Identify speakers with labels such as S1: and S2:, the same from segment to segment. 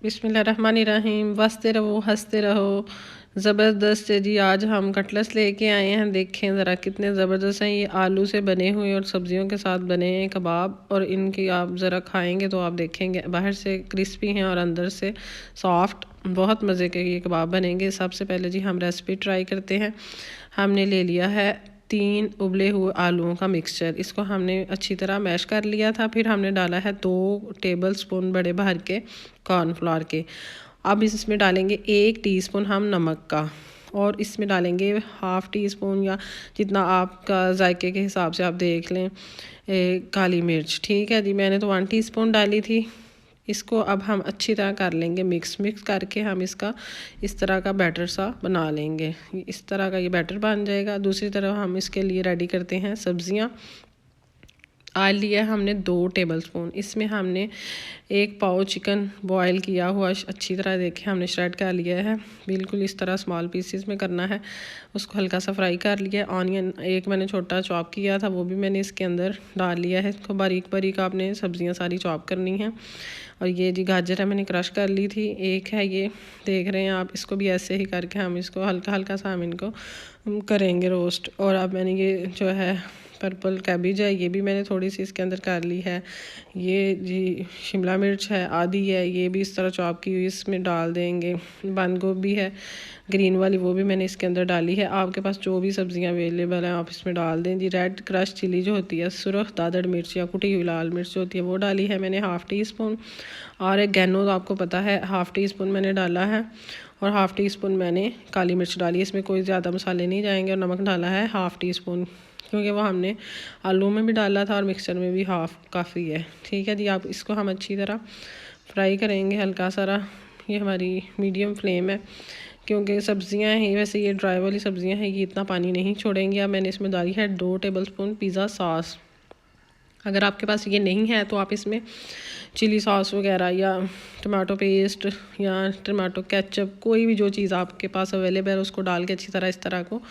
S1: बिस्मिल्लाहिर्रहमानिर्रहीम। वसते रहो हंसते रहो। ज़बरदस्त है जी। आज हम कटलेट्स लेके आए हैं। देखें ज़रा कितने ज़बरदस्त हैं। ये आलू से बने हुए और सब्जियों के साथ बने हैं कबाब, और इनकी आप ज़रा खाएंगे तो आप देखेंगे बाहर से क्रिस्पी हैं और अंदर से सॉफ्ट। बहुत मज़े के ये कबाब बनेंगे। सबसे पहले जी हम रेसिपी ट्राई करते हैं। हमने ले लिया है 3 उबले हुए आलूओं का मिक्सचर। इसको हमने अच्छी तरह मैश कर लिया था। फिर हमने डाला है 2 टेबल स्पून बड़े भर के कॉर्नफ्लोर के। अब इसमें डालेंगे 1 टीस्पून हम नमक का, और इसमें डालेंगे हाफ़ टी स्पून या जितना आपका जायके के हिसाब से आप देख लें काली मिर्च। ठीक है जी, मैंने तो 1 टीस्पून डाली थी। इसको अब हम अच्छी तरह कर लेंगे मिक्स करके हम इसका इस तरह का बैटर सा बना लेंगे। इस तरह का ये बैटर बन जाएगा। दूसरी तरफ हम इसके लिए रेडी करते हैं सब्जियां। ऑयल लिया हमने 2 टेबल स्पून। इसमें हमने 1 पाव चिकन बॉयल किया हुआ अच्छी तरह देखें हमने श्रेड कर लिया है। बिल्कुल इस तरह स्मॉल पीसेस में करना है। उसको हल्का सा फ्राई कर लिया। ऑनियन 1 मैंने छोटा चॉप किया था, वो भी मैंने इसके अंदर डाल लिया है। इसको बारीक बारीक आपने सब्जियां सारी चॉप करनी है। और ये जी गाजर है, मैंने क्रश कर ली थी। एक है ये, देख रहे हैं आप। इसको भी ऐसे ही करके हम इसको हल्का हल्का सा हम इनको करेंगे रोस्ट। और अब मैंने ये जो है पर्पल कैबिज है, ये भी मैंने थोड़ी सी इसके अंदर कर ली है। ये जी शिमला मिर्च है आधी है, ये भी इस तरह चॉप की हुई इसमें डाल देंगे। बंद गोभी है ग्रीन वाली, वो भी मैंने इसके अंदर डाली है। आपके पास जो भी सब्जियां अवेलेबल हैं आप इसमें डाल दें जी। रेड क्रश चिली जो होती है, सुरख दादड़ मिर्च या कुटी हुई लाल मिर्च जो होती है वो डाली है मैंने हाफ़ टी स्पून। और एक गैनो तो आपको पता है हाफ़ टी स्पून मैंने डाला है। और हाफ़ टी स्पून मैंने काली मिर्च डाली है। इसमें कोई ज़्यादा मसाले नहीं जाएंगे। और नमक डाला है हाफ़ टी स्पून, क्योंकि वो हमने आलू में भी डाला था और मिक्सचर में भी हाफ़ काफ़ी है। ठीक है जी, आप इसको हम अच्छी तरह फ्राई करेंगे हल्का सारा। ये हमारी मीडियम फ्लेम है, क्योंकि सब्जियां हैं वैसे ये ड्राई वाली सब्जियां हैं, ये इतना पानी नहीं छोड़ेंगी। अब मैंने इसमें डाली है 2 टेबल स्पून पिज़्ज़ा सॉस। अगर आपके पास ये नहीं है तो आप इसमें चिली सॉस वगैरह या टमाटो पेस्ट या टमाटो केचप, कोई भी जो चीज़ आपके पास अवेलेबल है उसको डाल के अच्छी तरह इस तरह को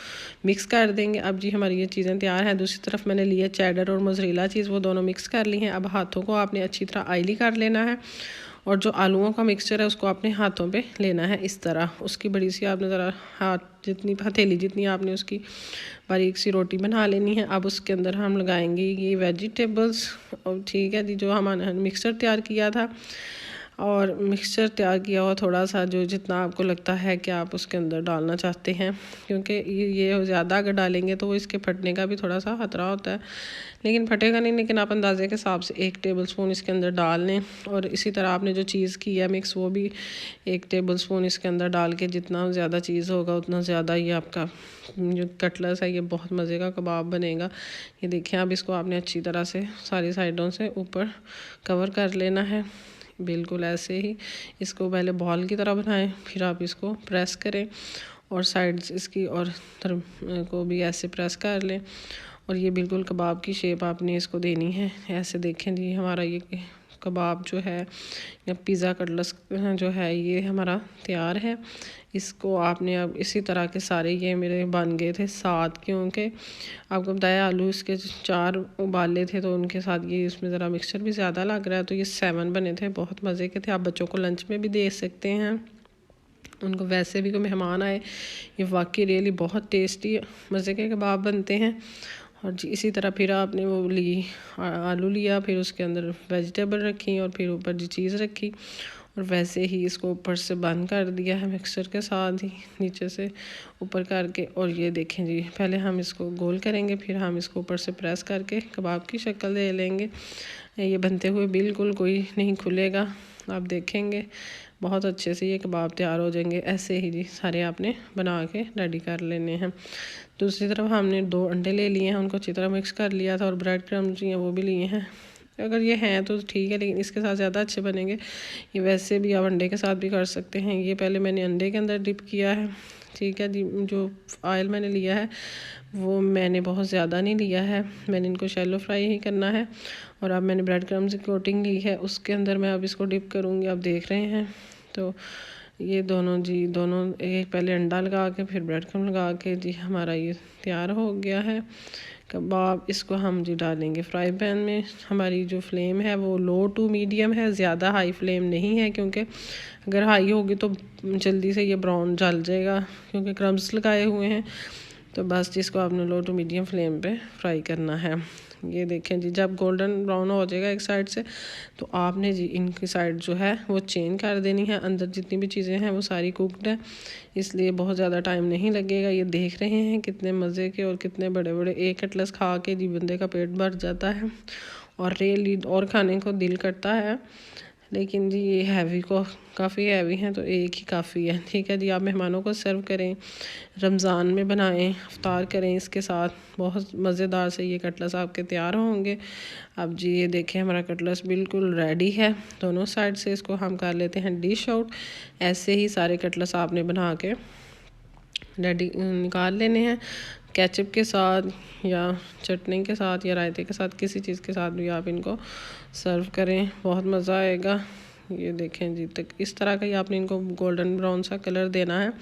S1: मिक्स कर देंगे। अब जी हमारी ये चीज़ें तैयार हैं। दूसरी तरफ मैंने लिया चेडर और मोज़रेला चीज़, वो दोनों मिक्स कर ली हैं। अब हाथों को आपने अच्छी तरह ऑयली कर लेना है। और जो आलूओं का मिक्सचर है उसको आपने हाथों पे लेना है इस तरह। उसकी बड़ी सी आपने ज़रा हाथ जितनी हथेली जितनी आपने उसकी बारीक सी रोटी बना लेनी है। अब उसके अंदर हम लगाएंगे ये वेजिटेबल्स। और ठीक है जी, जो हमने मिक्सचर तैयार किया था, और मिक्सचर तैयार किया हुआ थोड़ा सा जो जितना आपको लगता है कि आप उसके अंदर डालना चाहते हैं, क्योंकि ये ज़्यादा अगर डालेंगे तो वो इसके फटने का भी थोड़ा सा खतरा होता है। लेकिन फटेगा नहीं, लेकिन आप अंदाजे के हिसाब से 1 टेबल स्पून इसके अंदर डाल लें। और इसी तरह आपने जो चीज़ की है मिक्स, वो भी 1 टेबल स्पून इसके अंदर डाल के, जितना ज़्यादा चीज़ होगा उतना ज़्यादा ये आपका जो कटलेट्स है ये बहुत मज़े का कबाब बनेगा। ये देखिए, अब इसको आपने अच्छी तरह से सारी साइडों से ऊपर कवर कर लेना है। बिल्कुल ऐसे ही इसको पहले बॉल की तरह बनाएं, फिर आप इसको प्रेस करें और साइड्स इसकी और को भी ऐसे प्रेस कर लें। और ये बिल्कुल कबाब की शेप आपने इसको देनी है। ऐसे देखें जी, हमारा ये कबाब जो है या पिज़्ज़ा कटलेट्स जो है ये हमारा तैयार है। इसको आपने अब इसी तरह के सारे ये मेरे बन गए थे 7, क्योंकि आपको बताया आलू इसके 4 उबाले थे तो उनके साथ ये इसमें ज़रा मिक्सचर भी ज़्यादा लग रहा है, तो ये 7 बने थे। बहुत मज़े के थे। आप बच्चों को लंच में भी दे सकते हैं, उनको वैसे भी कोई मेहमान आए। ये वाकई रियली बहुत टेस्टी मज़े के कबाब बनते हैं। और जी इसी तरह फिर आपने वो ली आलू लिया, फिर उसके अंदर वेजिटेबल रखी और फिर ऊपर जी चीज़ रखी, और वैसे ही इसको ऊपर से बंद कर दिया है मिक्सर के साथ ही नीचे से ऊपर करके। और ये देखें जी, पहले हम इसको गोल करेंगे, फिर हम इसको ऊपर से प्रेस करके कबाब की शक्ल दे लेंगे। ये बनते हुए बिल्कुल कोई नहीं खुलेगा, आप देखेंगे बहुत अच्छे से ये कबाब तैयार हो जाएंगे। ऐसे ही जी सारे आपने बना के रेडी कर लेने हैं। दूसरी तरफ हमने 2 अंडे ले लिए हैं, उनको अच्छी तरह मिक्स कर लिया था। और ब्रेड क्रम्स हैं वो भी लिए हैं, अगर ये हैं तो ठीक है, लेकिन इसके साथ ज़्यादा अच्छे बनेंगे। ये वैसे भी आप अंडे के साथ भी कर सकते हैं। ये पहले मैंने अंडे के अंदर डिप किया है। ठीक है जी, जो ऑयल मैंने लिया है वो मैंने बहुत ज़्यादा नहीं लिया है, मैंने इनको शैलो फ्राई ही करना है। और अब मैंने ब्रेड क्रम्स की कोटिंग ली है, उसके अंदर मैं अब इसको डिप करूँगी। आप देख रहे हैं तो ये दोनों जी दोनों एक पहले अंडा लगा के फिर ब्रेड क्रम्ब लगा के जी हमारा ये तैयार हो गया है। कबाब इसको हम जी डालेंगे फ्राई पैन में। हमारी जो फ्लेम है वो लो टू मीडियम है, ज़्यादा हाई फ्लेम नहीं है, क्योंकि अगर हाई होगी तो जल्दी से ये ब्राउन जल जाएगा, क्योंकि क्रम्स लगाए हुए हैं। तो बस जिसको आपने लो टू मीडियम फ्लेम पे फ्राई करना है। ये देखें जी, जब गोल्डन ब्राउन हो जाएगा एक साइड से, तो आपने जी इनकी साइड जो है वो चेंज कर देनी है। अंदर जितनी भी चीज़ें हैं वो सारी कुकड है, इसलिए बहुत ज़्यादा टाइम नहीं लगेगा। ये देख रहे हैं कितने मज़े के और कितने बड़े बड़े। एक कटलेस खा के जी बंदे का पेट भर जाता है और रियली और खाने को दिल करता है, लेकिन जी ये हैवी को काफ़ी हैवी हैं, तो एक ही काफ़ी है। ठीक है जी, आप मेहमानों को सर्व करें, रमज़ान में बनाएं, इफ्तार करें इसके साथ। बहुत मज़ेदार से ये कटलेस आपके तैयार होंगे। अब जी ये देखें हमारा कटलेस बिल्कुल रेडी है। दोनों साइड से इसको हम कर लेते हैं डिश आउट। ऐसे ही सारे कटलेस आपने बना के रेडी निकाल लेने हैं, केचप के साथ या चटनी के साथ या रायते के साथ, किसी चीज़ के साथ भी आप इनको सर्व करें, बहुत मज़ा आएगा। ये देखें जी, तक इस तरह का ही आपने इनको गोल्डन ब्राउन सा कलर देना है।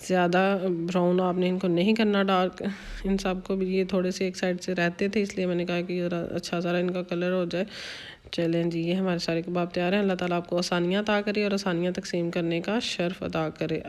S1: ज़्यादा ब्राउन आपने इनको नहीं करना, डार्क। इन सब को भी ये थोड़े से एक साइड से रहते थे, इसलिए मैंने कहा कि ज़रा अच्छा ज़रा इनका कलर हो जाए। चलें जी, ये हमारे सारे कबाब तैयार हैं। अल्लाह ताला आपको आसानियाँ अता करे और आसानियाँ तकसीम करने का शर्फ अदा करे।